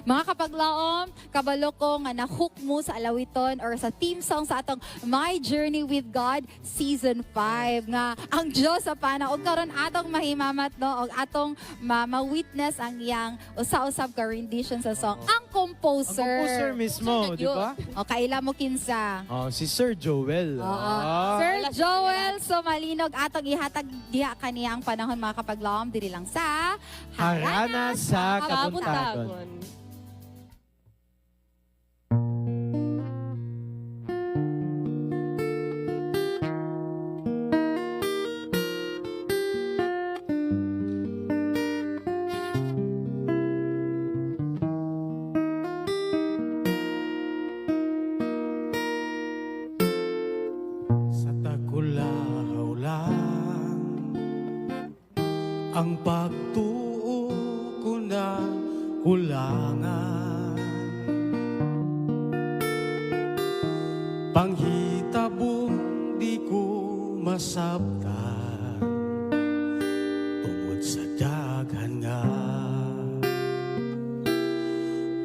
Mga kapaglaom, kabalo ko nga na-hook mo sa alawiton or sa theme song sa atong My Journey with God Season 5 nga ang Diyos sa pana og karon atong mahimamat no og atong ma-witness ang iyang usa-usab ka rendition sa song ang composer. Ang composer mismo, di ba? O kaila mo kinsa? Oh, si Sir Joel. Oo. Sir Joel, so malinog atong ihatag diha kaniya ang panahon mga kapaglaom diri lang sa Harana sa Kabuntagon. Kabuntagon. Sa tagulaw lang ang pagtuo ko na kulangan, panghitabong di ko masabtan tungod sa daghan nga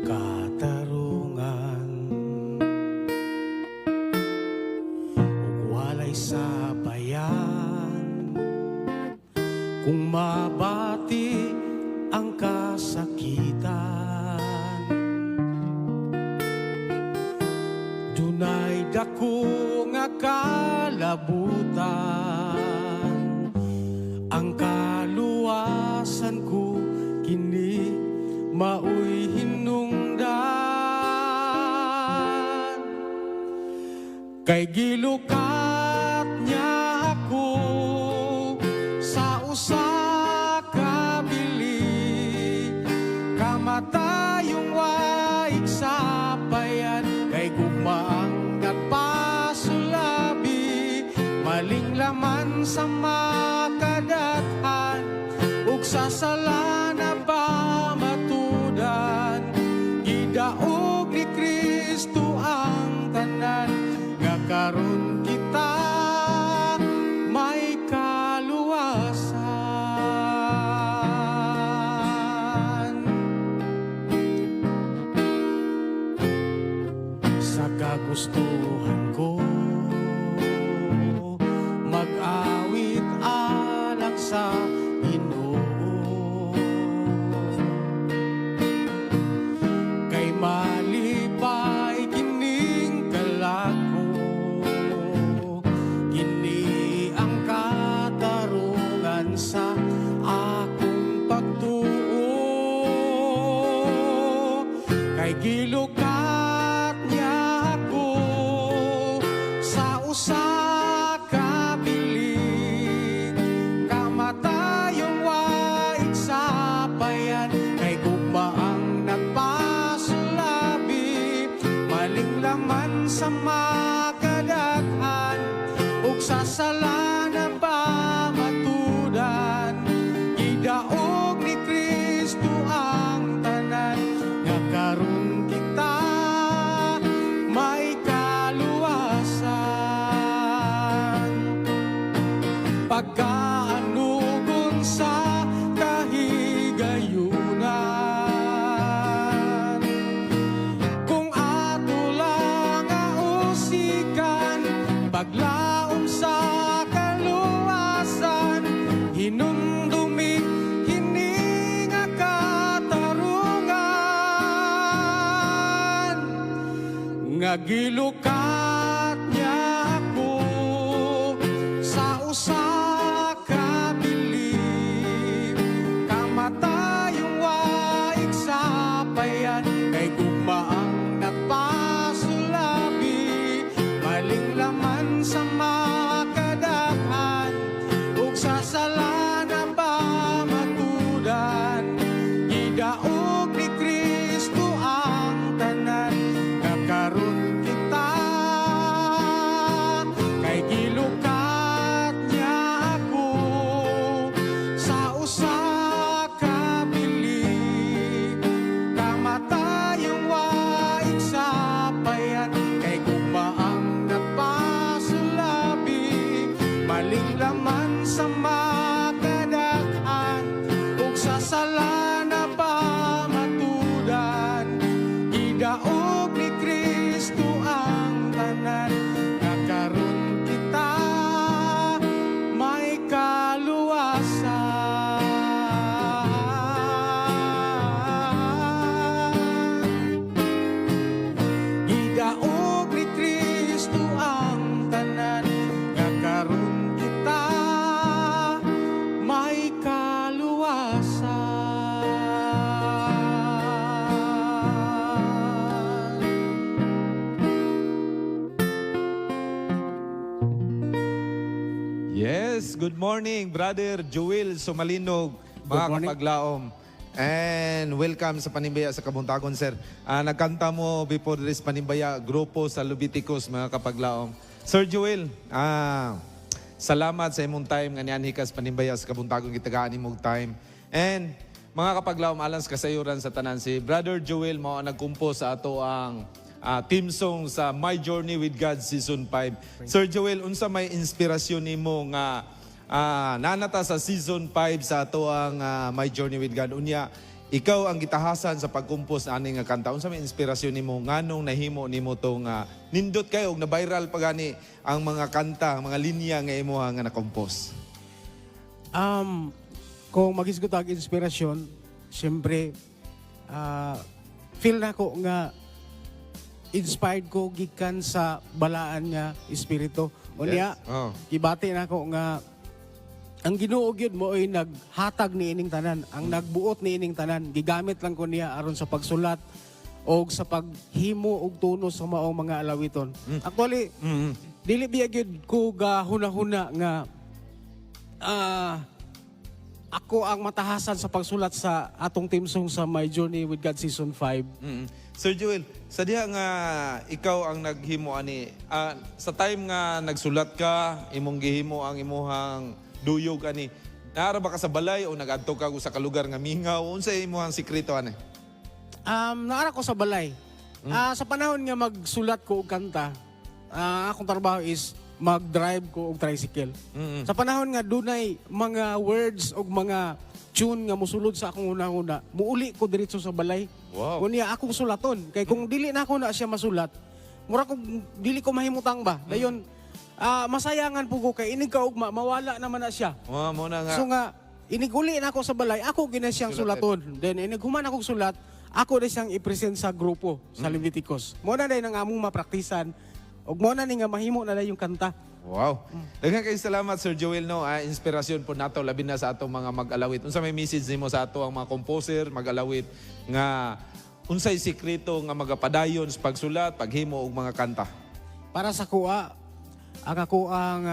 katarungan ug walay sabayan kung mabati ang kasakitan. Dunay dako nga kalabutan, ang kaluwasan ko kini maoy hinungdan. Kay gilukat niya ako sa usa ka bili, kamatayong waig sapayan, kay gugmaang nagpasulabi, maling laman sa makadaghan, ug sa sala na ba matudan, gidaog ni Kristo ang tanan, nga karon kita may kaluwasan. Sa kagustuhan ko mag-awit alang sa Ginoo, kay malipay kining kalako, kini ang katarungan sa akong pagtuo. Kay gilukat niya ako sa usa ka biling, kamatayong waig sapayan, kay gugmaang nagpasulabi, maling laman sa makadaghan, ug sa sala na ba matudan, gidaog ni Kristo ang tanan, nga karon kita may kaluwasan. Pagkaanugon sa kahigayunan, kung ato lang nga usikan, paglaom sa kaluwasan, hinumdumi kini nga katarungan, nga gilukat niya ako sa usa ka bili, kamatayong waig sapayan, kay gugmaang nagpasulabi, maling laman sa makadaghan, ug sa sala na ba matudan, gidaog ni Kristo ang tanan, nga karon kita kay gilukat niya ako sa usa ka bili, kamatay good morning, Brother Joel Sumalinog, Good mga morning. kapaglaom. And welcome sa Panimbaya sa Kabuntagon, sir. Nagkanta mo before this Panimbaya, grupo sa Leviticus, mga kapaglaom. Sir Joel, salamat sa imong time nga nianhikas Panimbaya sa Kabuntagon, gitagaan imong time. And mga kapaglaom, alang sa kasayuran sa tanan, si Brother Joel mo ang nagkumpos sa ato ang team song sa My Journey with God Season 5. Sir Joel, unsa may inspirasyon nimo nga nanata sa Season 5 sa ato ang My Journey with God? Unya, ikaw ang gitahasan sa pagkumpos ani nga kanta. Unsa may inspirasyon nimo nganong nahimo nimo tong nindot kayo na viral pagani ang mga kanta, ang mga linya nga imo nga nakompos? Kung magisgot ang inspirasyon, siyempre, feel na ko nga inspired ko gikan sa balaan nga espiritu. Unya, Yes. Oh. ibati na ko nga ang Ginoo gyud mo ay naghatag ni ining tanan, ang nagbuot ni ining tanan, gigamit lang ko niya aron sa pagsulat o sa paghimo og tunos sa maong mga alawiton. Actually, dili biya gyud ko gahuna-huna nga ako ang matahasan sa pagsulat sa atong team song sa My Journey with God Season 5. Sir Joel, sa diha nga ikaw ang naghimo ani, sa time nga nagsulat ka, imong gihimo ang imuhang duyog ani, naara ba ka sa balay o nagadto ka sa kalugar nga mingaw? Unsa imuhang sikreto ani? Naara ko sa balay. Sa panahon nga magsulat ko og kanta, akong trabaho is mag-drive ko og tricycle. Sa panahon nga dunay mga words og mga tune nga mosulod sa akong una-una, muuli ko diretso sa balay. Wow. Kunya akong sulaton. Kay kung dili na ako na siya masulat, mura ko dili ko mahimutang ba. Dayon masayangan po ko kay inig kaugma mawala naman na siya. Mo na nga. So nga iniguli na ako sa balay, ako gina siyang sulaton. Then inighuman akong sulat, ako na siyang i-present sa grupo sa Leviticus. Mo na dai nang among mapraktisan. Og mo na ni nga mahimo na yung kanta. Wow. Daghang kay salamat Sir Joel no, inspirasyon po nato labi na sa atong mga mag-alawit. Unsa may message nimo sa ato ang mga composer, mag-alawit nga unsay sikreto nga magapadayon sa pagsulat, paghimo og mga kanta? Para sa kuha, ang ako ang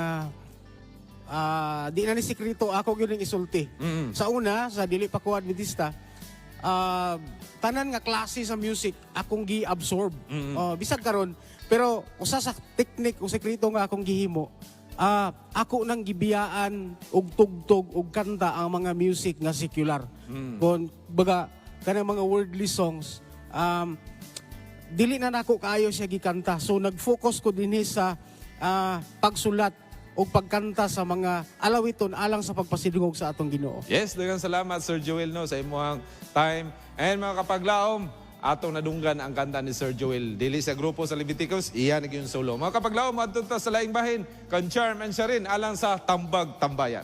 di na ni sikreto, ako gyud ang isulti. Sa una, sa dili pa ko Adventista, tanan nga klase sa music akong gi-absorb. Bisag karon, pero usa sa teknik o sekreto nga akong gihimo, ako nang gibiyaan og tugtog og kanta ang mga music nga secular. Kung baga kanang mga worldly songs, dili na nako kaayo siya gikanta. So nag-focus ko dinhi sa pagsulat o pagkanta sa mga alawiton alang sa pagpasidungog sa atong Ginoo. Yes, daghang salamat Sir Joel no sa imong time. And mga kapaglaom, atong nadunggan ang kanta ni Sir Joel. Dili sa grupo sa Leviticus, iyan yung solo. Mga kapaglaom, adto ta sa laing bahin, kan Charm and Sharin alang sa Tambag Tambayan.